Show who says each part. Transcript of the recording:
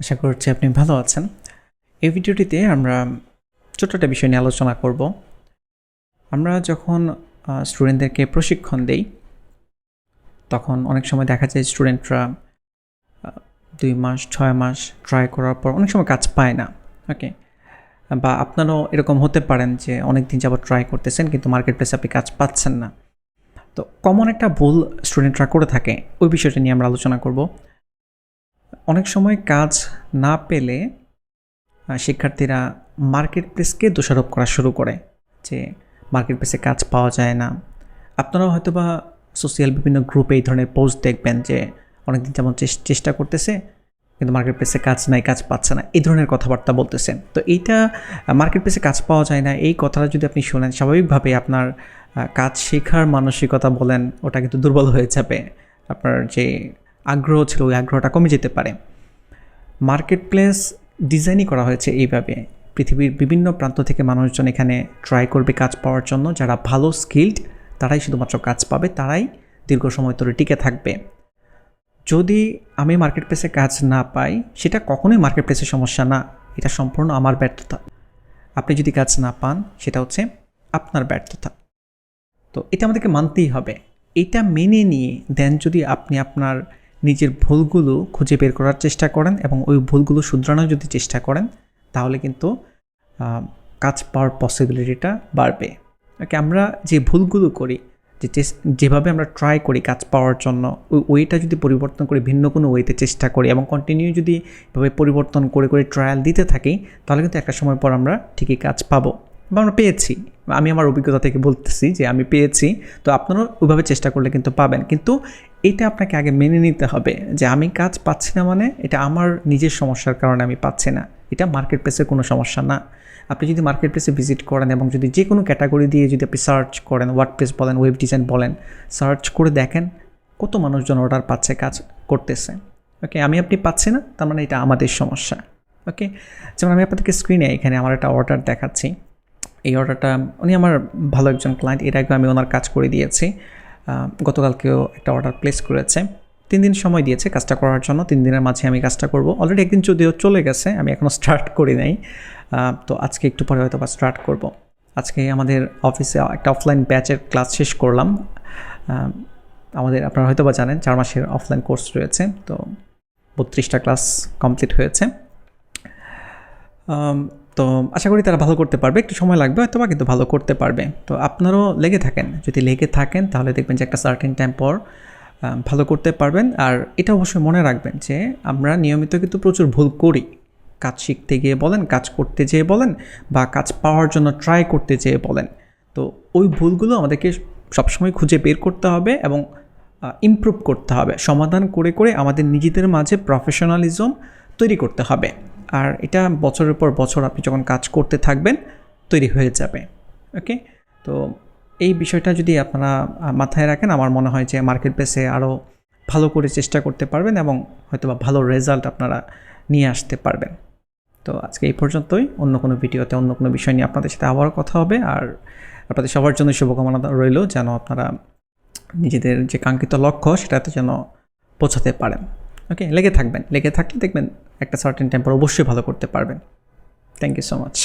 Speaker 1: আশা করছি আপনি ভালো আছেন। এই ভিডিওটিতে আমরা ছোট্ট একটা বিষয় নিয়ে আলোচনা করব। আমরা যখন স্টুডেন্টদেরকে প্রশিক্ষণ দেই, তখন অনেক সময় দেখা যায় স্টুডেন্টরা 2 মাস 6 মাস ট্রাই করার পর অনেক সময় কাজ পায় না। ওকে, বা আপনারও এরকম হতে পারেন যে অনেক দিন যাবত ট্রাই করতেছেন কিন্তু মার্কেট প্লেসে আপনি কাজ পাচ্ছেন না। তো কমন একটা ভুল স্টুডেন্টরা করে থাকে, ওই বিষয়টা নিয়ে আমরা আলোচনা করব। অনেক সময় কাজ না পেলে শিক্ষার্থীরা মার্কেট প্লেসকে দোষারোপ করা শুরু করে যে মার্কেট প্লেসে কাজ পাওয়া যায় না। আপনারাও হয়তোবা সোশ্যাল বিভিন্ন গ্রুপে এই ধরনের পোস্ট দেখবেন যে অনেকদিন যেমন চেষ্টা করতেছে কিন্তু মার্কেট প্লেসে কাজ নাই, কাজ পাচ্ছে না, এই ধরনের কথাবার্তা বলতেছেন। তো এইটা মার্কেট প্লেসে কাজ পাওয়া যায় না, এই কথাটা যদি আপনি শোনেন, স্বাভাবিকভাবে আপনার কাজ শেখার মানসিকতা বলেন ওটা কিন্তু দুর্বল হয়ে যাবে। আপনার যে আগ্রহ ছিল ওই আগ্রহটা কমে যেতে পারে। মার্কেট প্লেস ডিজাইনই করা হয়েছে এইভাবে, পৃথিবীর বিভিন্ন প্রান্ত থেকে মানুষজন এখানে ট্রাই করবে কাজ পাওয়ার জন্য। যারা ভালো স্কিলড তারাই শুধুমাত্র কাজ পাবে, তারাই দীর্ঘ সময় ধরে টিকে থাকবে। যদি আমি মার্কেট প্লেসে কাজ না পাই, সেটা কখনোই মার্কেট প্লেসের সমস্যা না, এটা সম্পূর্ণ আমার ব্যর্থতা। আপনি যদি কাজ না পান সেটা হচ্ছে আপনার ব্যর্থতা। তো এটা আমাদেরকে মানতেই হবে। এটা মেনে নিয়ে দেন যদি আপনি আপনার নিজের ভুলগুলো খুঁজে বের করার চেষ্টা করেন এবং ওই ভুলগুলো শুধরানোর যদি চেষ্টা করেন, তাহলে কিন্তু কাজ পাওয়ার পসিবিলিটিটা বাড়বে। ওকে, আমরা যে ভুলগুলো করি, যেভাবে আমরা ট্রাই করি কাজ পাওয়ার জন্য, ওই ওয়েটা যদি পরিবর্তন করে ভিন্ন কোনো ওয়েতে চেষ্টা করি এবং কন্টিনিউ যদি এভাবে পরিবর্তন করে ট্রায়াল দিতে থাকি, তাহলে কিন্তু একটা সময় পর আমরা ঠিকই কাজ পাবো বা আমরা পেয়েছি। আমি আমার অভিজ্ঞতা থেকে বলতেছি যে আমি পেয়েছি। তো আপনারাও ওইভাবে চেষ্টা করলে কিন্তু পাবেন। কিন্তু এটা আপনাকে আগে মেনে নিতে হবে যে আমি কাজ পাচ্ছি না, মানে এটা আমার নিজের সমস্যার কারণে আমি পাচ্ছি না, এটা মার্কেট প্লেসের কোনো সমস্যা না। আপনি যদি মার্কেট প্লেসে ভিজিট করেন এবং যদি যে কোনো ক্যাটাগরি দিয়ে যদি আপনি সার্চ করেন, ওয়ার্ডপ্রেস বলেন, ওয়েব ডিজাইন বলেন, সার্চ করে দেখেন কত মানুষজন অর্ডার পাচ্ছে, কাজ করতেছে। ওকে, আপনি পাচ্ছি না, তার মানে এটা আমাদের সমস্যা। ওকে, যেমন আমি আপনাদেরকে স্ক্রিনে এখানে আমার একটা অর্ডার দেখাচ্ছি। এই অর্ডারটা উনি আমার ভালো একজন ক্লায়েন্ট, এর আগে আমি ওনার কাজ করে দিয়েছি। গতকালকেও একটা অর্ডার প্লেস করেছে। 3 দিন সময় দিয়েছে কাজটা করার জন্য। 3 দিনের মাঝে আমি কাজটা করব। অলরেডি একদিন যদিও চলে গেছে, আমি এখনও স্টার্ট করি নাই। তো আজকে একটু পরে হয়তো বা স্টার্ট করব। আজকে আমাদের অফিসে একটা অফলাইন ব্যাচের ক্লাস শেষ করলাম। আমাদের আপনারা হয়তো বা জানেন 4 মাসের অফলাইন কোর্স রয়েছে, তো 32টা ক্লাস কমপ্লিট হয়েছে। তো আশা করি তারা ভালো করতে পারবে, একটু সময় লাগবে হয়তো বা, কিন্তু ভালো করতে পারবে। তো আপনারাও লেগে থাকেন, যদি লেগে থাকেন তাহলে দেখবেন যে একটা সার্টেন টাইম পর ভালো করতে পারবেন। আর এটা অবশ্যই মনে রাখবেন যে আমরা নিয়মিত কিন্তু প্রচুর ভুল করি, কাজ শিখতে গিয়ে বলেন, কাজ করতে যেয়ে বলেন, বা কাজ পাওয়ার জন্য ট্রাই করতে যেয়ে বলেন। তো ওই ভুলগুলো আমাদেরকে সবসময় খুঁজে বের করতে হবে এবং ইমপ্রুভ করতে হবে, সমাধান করে আমাদের নিজেদের মাঝে প্রফেশনালিজম তৈরি করতে হবে। আর এটা বছরের পর বছর আপনি যখন কাজ করতে থাকবেন তৈরি হয়ে যাবে। ওকে, তো এই বিষয়টা যদি আপনারা মাথায় রাখেন, আমার মনে হয় যে মার্কেট প্লেসে আরও ভালো করে চেষ্টা করতে পারবেন এবং হয়তোবা ভালো রেজাল্ট আপনারা নিয়ে আসতে পারবেন। তো আজকে এই পর্যন্তই। অন্য কোনো ভিডিওতে অন্য কোনো বিষয় নিয়ে আপনাদের সাথে আবারও কথা হবে। আর আপনাদের সবার জন্য শুভকামনা রইল যেন আপনারা নিজেদের যে কাঙ্ক্ষিত লক্ষ্য সেটাতে যেন পৌঁছাতে পারেন। ওকে, লেগে থাকবেন, লেগে থাকলে দেখবেন একটা সার্টেন টাইম পর অবশ্যই ভালো করতে পারবেন। Thank you so much.